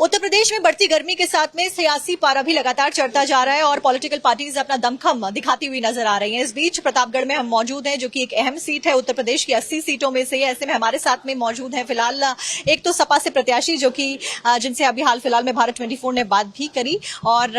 उत्तर प्रदेश में बढ़ती गर्मी के साथ में सियासी पारा भी लगातार चढ़ता जा रहा है और पॉलिटिकल पार्टीज अपना दमखम दिखाती हुई नजर आ रही हैं। इस बीच प्रतापगढ़ में हम मौजूद हैं, जो कि एक अहम सीट है उत्तर प्रदेश की 80 सीटों में से। ऐसे में हमारे साथ में मौजूद हैं फिलहाल एक तो सपा से प्रत्याशी, जो कि जिनसे अभी हाल फिलहाल में भारत 24 ने बात भी करी, और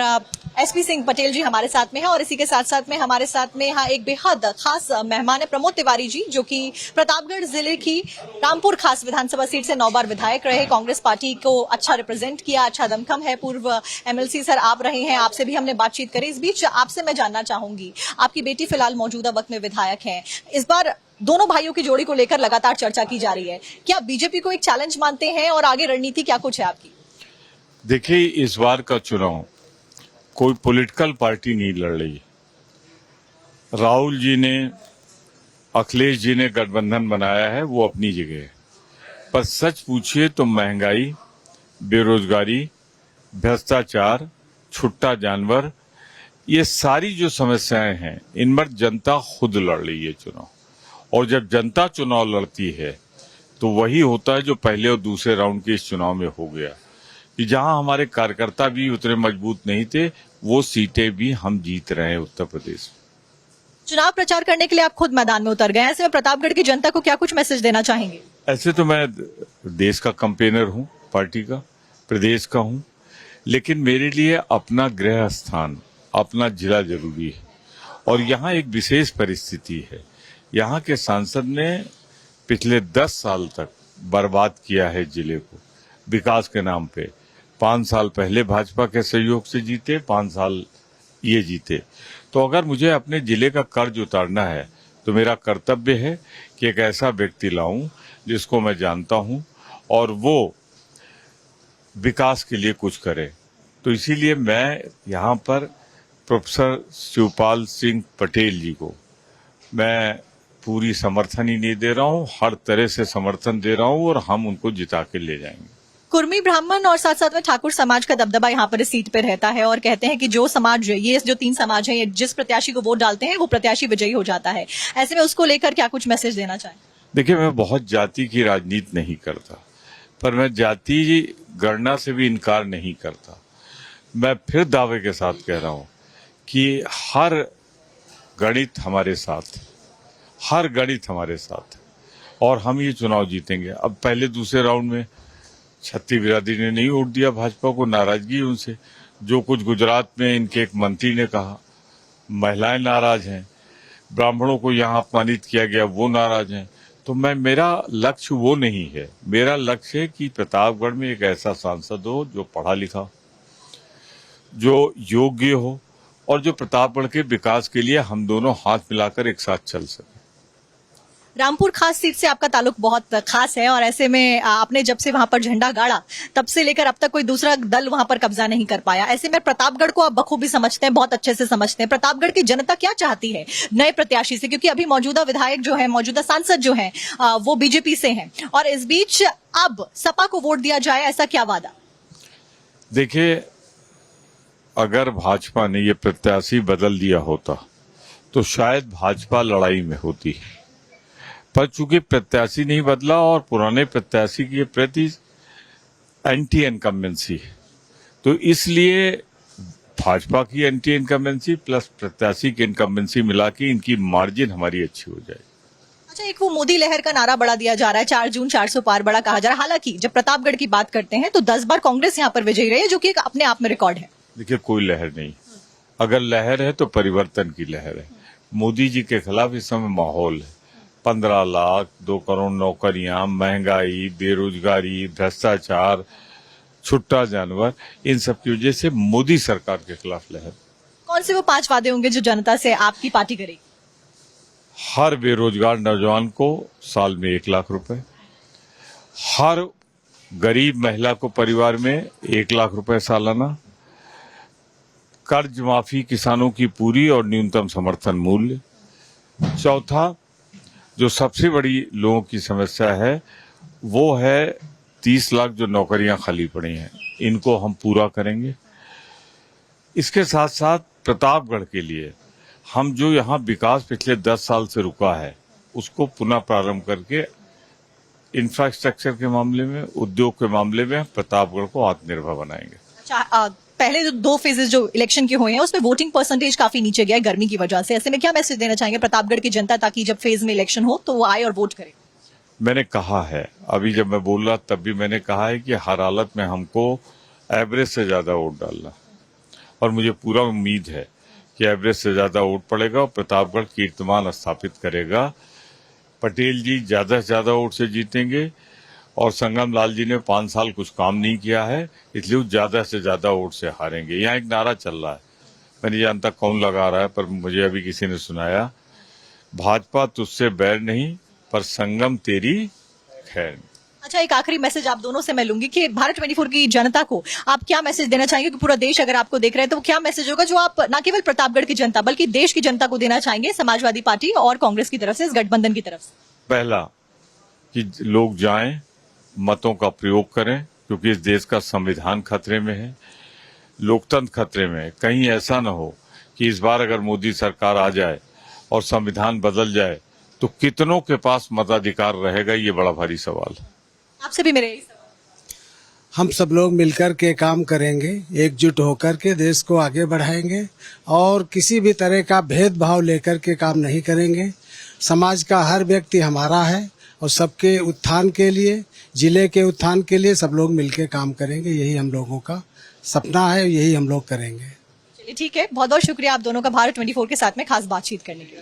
एसपी सिंह पटेल जी हमारे साथ में है। और इसी के साथ साथ में हमारे साथ में यहाँ एक बेहद खास मेहमान है, प्रमोद तिवारी जी, जो कि प्रतापगढ़ जिले की रामपुर खास विधानसभा सीट से 9 बार विधायक रहे, कांग्रेस पार्टी को अच्छा रिप्रेजेंट किया, अच्छा दमखम है। पूर्व एमएलसी सर आप रहे हैं, आपसे भी हमने बातचीत करी। इस बीच आपसे मैं जानना चाहूंगी, आपकी बेटी फिलहाल मौजूदा वक्त में विधायक है। इस बार दोनों भाइयों की जोड़ी को लेकर लगातार चर्चा की जा रही है। क्या बीजेपी को एक चैलेंज मानते हैं और आगे रणनीति क्या कुछ है आपकी? देखिए, इस बार का चुनाव कोई पॉलिटिकल पार्टी नहीं लड़ रही। राहुल जी ने, अखिलेश जी ने गठबंधन बनाया है, वो अपनी जगह है। पर सच पूछिए तो महंगाई, बेरोजगारी, भ्रष्टाचार, छुट्टा जानवर, ये सारी जो समस्याएं हैं, इन पर जनता खुद लड़ रही है चुनाव। और जब जनता चुनाव लड़ती है तो वही होता है जो पहले और दूसरे राउंड के इस चुनाव में हो गया, कि जहां हमारे कार्यकर्ता भी उतने मजबूत नहीं थे, वो सीटें भी हम जीत रहे हैं उत्तर प्रदेश में। चुनाव प्रचार करने के लिए आप खुद मैदान में उतर गए। ऐसे में प्रतापगढ़ की जनता को क्या कुछ मैसेज देना चाहेंगे? ऐसे तो मैं देश का कैंपेनर हूं, पार्टी का, प्रदेश का हूं, लेकिन मेरे लिए अपना गृह स्थान, अपना जिला जरूरी है। और यहाँ एक विशेष परिस्थिति है। यहाँ के सांसद ने पिछले 10 साल तक बर्बाद किया है जिले को विकास के नाम पे। 5 साल पहले भाजपा के सहयोग से जीते, 5 साल ये जीते। तो अगर मुझे अपने जिले का कर्ज उतारना है तो मेरा कर्तव्य है कि एक ऐसा व्यक्ति लाऊं जिसको मैं जानता हूं और वो विकास के लिए कुछ करे। तो इसीलिए मैं यहाँ पर प्रोफेसर शिवपाल सिंह पटेल जी को मैं पूरी समर्थन ही नहीं दे रहा हूँ, हर तरह से समर्थन दे रहा हूँ और हम उनको जिता के ले जाएंगे। कुर्मी ब्राह्मण और साथ साथ में ठाकुर समाज का दबदबा यहाँ पर इस सीट पे रहता है, और कहते हैं कि जो समाज, ये जो 3 समाज है, ये जिस प्रत्याशी को वोट डालते हैं वो प्रत्याशी विजयी हो जाता है। ऐसे में उसको लेकर क्या कुछ मैसेज देना चाहें? देखिए, मैं बहुत जाति की राजनीति नहीं करता, पर मैं जाति गणना से भी इनकार नहीं करता। मैं फिर दावे के साथ कह रहा हूँ कि हर गणित हमारे साथ, हर गणित हमारे साथ, और हम ये चुनाव जीतेंगे। अब पहले दूसरे राउंड में छत्ती बिरादरी ने नहीं वोट दिया भाजपा को, नाराजगी उनसे। जो कुछ गुजरात में इनके एक मंत्री ने कहा, महिलाएं नाराज हैं, ब्राह्मणों को यहाँ अपमानित किया गया, वो नाराज हैं। तो मेरा लक्ष्य वो नहीं है। मेरा लक्ष्य है कि प्रतापगढ़ में एक ऐसा सांसद हो जो पढ़ा लिखा, जो योग्य हो और जो प्रतापगढ़ के विकास के लिए हम दोनों हाथ मिलाकर एक साथ चल सके। रामपुर खास सीट से आपका ताल्लुक बहुत खास है, और ऐसे में आपने जब से वहां पर झंडा गाड़ा तब से लेकर अब तक कोई दूसरा दल वहां पर कब्जा नहीं कर पाया। ऐसे में प्रतापगढ़ को आप बखूबी समझते हैं, बहुत अच्छे से समझते हैं। प्रतापगढ़ की जनता क्या चाहती है नए प्रत्याशी से? क्योंकि अभी मौजूदा विधायक जो है, मौजूदा सांसद जो है, वो बीजेपी से हैं, और इस बीच अब सपा को वोट दिया जाए, ऐसा क्या वादा? देखिए, अगर भाजपा ने ये प्रत्याशी बदल दिया होता तो शायद भाजपा लड़ाई में होती, पर चूंकि प्रत्याशी नहीं बदला और पुराने प्रत्याशी के प्रति एंटी इनकम्बेंसी है, तो इसलिए भाजपा की एंटी इनकम्बेंसी प्लस प्रत्याशी की इनकम्बेंसी मिला के इनकी मार्जिन हमारी अच्छी हो जाएगी। अच्छा, एक वो मोदी लहर का नारा बड़ा दिया जा रहा है, 4 जून 400 पार बड़ा कहा जा रहा है। हालांकि जब प्रतापगढ़ की बात करते हैं तो 10 बार कांग्रेस यहाँ पर विजयी रही है, जो कि एक अपने आप में रिकॉर्ड है। देखिए, कोई लहर नहीं। अगर लहर है तो परिवर्तन की लहर है। मोदी जी के खिलाफ इस समय माहौल है। 15 लाख, 2 करोड़ नौकरियां, महंगाई, बेरोजगारी, भ्रष्टाचार, छुट्टा जानवर, इन सब की वजह से मोदी सरकार के खिलाफ लहर। कौन से वो 5 वादे होंगे जो जनता से आपकी पार्टी करेगी? हर बेरोजगार नौजवान को साल में 1 लाख रुपए, हर गरीब महिला को परिवार में 1 लाख रुपए सालाना, कर्ज माफी किसानों की पूरी और न्यूनतम समर्थन मूल्य। चौथा, जो सबसे बड़ी लोगों की समस्या है, वो है 30 लाख जो नौकरियां खाली पड़ी हैं, इनको हम पूरा करेंगे। इसके साथ साथ प्रतापगढ़ के लिए हम जो यहाँ विकास पिछले 10 साल से रुका है, उसको पुनः प्रारंभ करके इंफ्रास्ट्रक्चर के मामले में, उद्योग के मामले में प्रतापगढ़ को आत्मनिर्भर बनाएंगे। अच्छा, पहले जो 2 फेजेस जो इलेक्शन के हुए हैं उसमें वोटिंग परसेंटेज काफी नीचे गया है गर्मी की वजह से। ऐसे में क्या मैसेज देना चाहेंगे प्रतापगढ़ की जनता ताकि जब फेज में इलेक्शन हो तो वो आए और वोट करे? मैंने कहा है, अभी जब मैं बोल रहा तब भी मैंने कहा है कि हर हालत में हमको एवरेज से ज्यादा वोट डालना, और मुझे पूरा उम्मीद है कि एवरेज से ज्यादा वोट पड़ेगा और प्रतापगढ़ कीर्तिमान स्थापित करेगा। पटेल जी ज्यादा से ज्यादा वोट से जीतेंगे, और संगम लाल जी ने 5 साल कुछ काम नहीं किया है, इसलिए वो ज्यादा से ज्यादा वोट से हारेंगे। यहाँ एक नारा चल रहा है, मैं नहीं जानता कौन लगा रहा है, पर मुझे अभी किसी ने सुनाया, भाजपा तुझसे बैर नहीं पर संगम तेरी खैर। अच्छा, एक आखिरी मैसेज आप दोनों से मैं लूंगी कि भारत 24 की जनता को आप क्या मैसेज देना चाहेंगे कि पूरा देश अगर आपको देख रहे हैं तो क्या मैसेज होगा जो आप न केवल प्रतापगढ़ की जनता बल्कि देश की जनता को देना चाहेंगे समाजवादी पार्टी और कांग्रेस की तरफ से, इस गठबंधन की तरफ से? पहला कि लोग जाएं, मतों का प्रयोग करें, क्योंकि इस देश का संविधान खतरे में है, लोकतंत्र खतरे में है। कहीं ऐसा न हो कि इस बार अगर मोदी सरकार आ जाए और संविधान बदल जाए तो कितनों के पास मताधिकार रहेगा, ये बड़ा भारी सवाल है। आपसे भी मेरे यही सवाल। हम सब लोग मिलकर के काम करेंगे, एकजुट होकर के देश को आगे बढ़ाएंगे और किसी भी तरह का भेदभाव लेकर के काम नहीं करेंगे। समाज का हर व्यक्ति हमारा है और सबके उत्थान के लिए, जिले के उत्थान के लिए सब लोग मिलकर काम करेंगे। यही हम लोगों का सपना है, यही हम लोग करेंगे। चलिए ठीक है, बहुत बहुत शुक्रिया आप दोनों का भारत 24 के साथ में खास बातचीत करने के लिए।